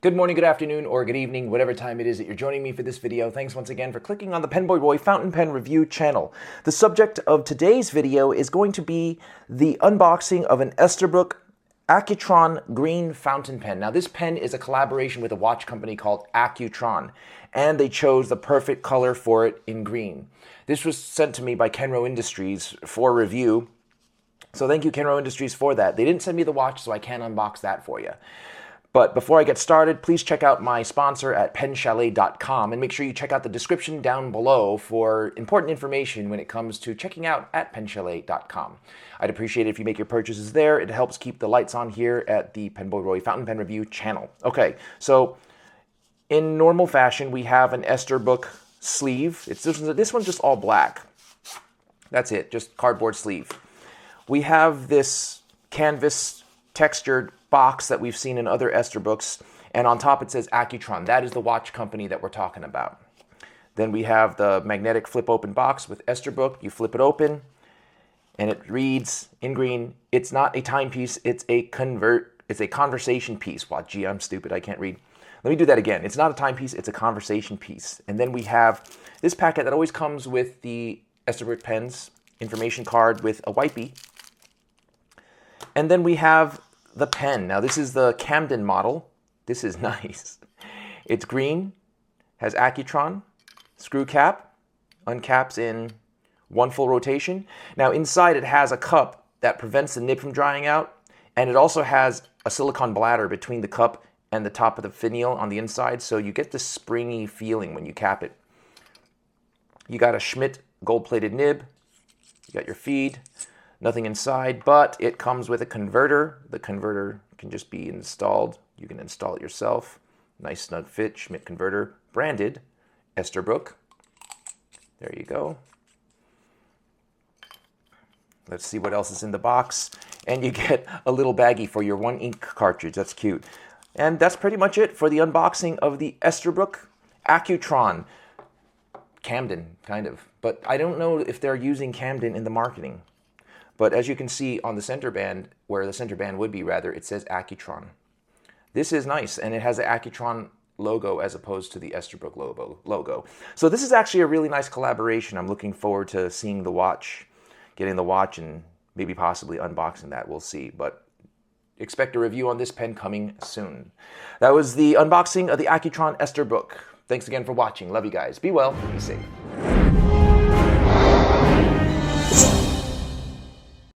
Good morning, good afternoon, or good evening, whatever time it is that you're joining me for this video. Thanks once again for clicking on the PenBoyRoy Fountain Pen Review channel. The subject of today's video is going to be the unboxing of an Esterbrook Accutron green fountain pen. Now this pen is a collaboration with a watch company called Accutron, and they chose the perfect color for it in green. This was sent to me by Kenro Industries for review, so thank you Kenro Industries for that. They didn't send me the watch, so I can't unbox that for you. But before I get started, please check out my sponsor at penchalet.com and make sure you check out the description down below for important information when it comes to checking out at penchalet.com. I'd appreciate it if you make your purchases there. It helps keep the lights on here at the PenBoyRoy Fountain Pen Review channel. Okay, so in normal fashion, we have an Esterbrook sleeve. This one's just all black. That's it, just cardboard sleeve. We have this canvas textured box that we've seen in other Esterbooks, and on top it says Accutron. That is the watch company that we're talking about. Then we have the magnetic flip open box with Esterbrook. You flip it open and it reads in green, it's not a timepiece, it's a conversation piece. Wow, gee, I'm stupid, I can't read. Let me do that again. It's not a timepiece, it's a conversation piece. And then we have this packet that always comes with the Esterbrook pens, information card with a wipey. And then we have the pen. Now this is the Camden model. This is nice. It's green, has Accutron, screw cap, uncaps in one full rotation. Now inside it has a cup that prevents the nib from drying out, and it also has a silicone bladder between the cup and the top of the finial on the inside, so you get this springy feeling when you cap it. You got a Schmidt gold-plated nib, you got your feed, nothing inside, but it comes with a converter. The converter can just be installed. You can install it yourself. Nice snug fit, Schmidt converter, branded Esterbrook. There you go. Let's see what else is in the box. And you get a little baggie for your one ink cartridge. That's cute. And that's pretty much it for the unboxing of the Esterbrook Accutron. Camden, kind of. But I don't know if they're using Camden in the marketing. But as you can see on the center band, where the center band would be rather, it says Accutron. This is nice, and it has the Accutron logo as opposed to the Esterbrook logo. So this is actually a really nice collaboration. I'm looking forward to seeing the watch, getting the watch, and maybe possibly unboxing that. We'll see. But expect a review on this pen coming soon. That was the unboxing of the Accutron Esterbrook. Thanks again for watching. Love you guys. Be well. Be safe.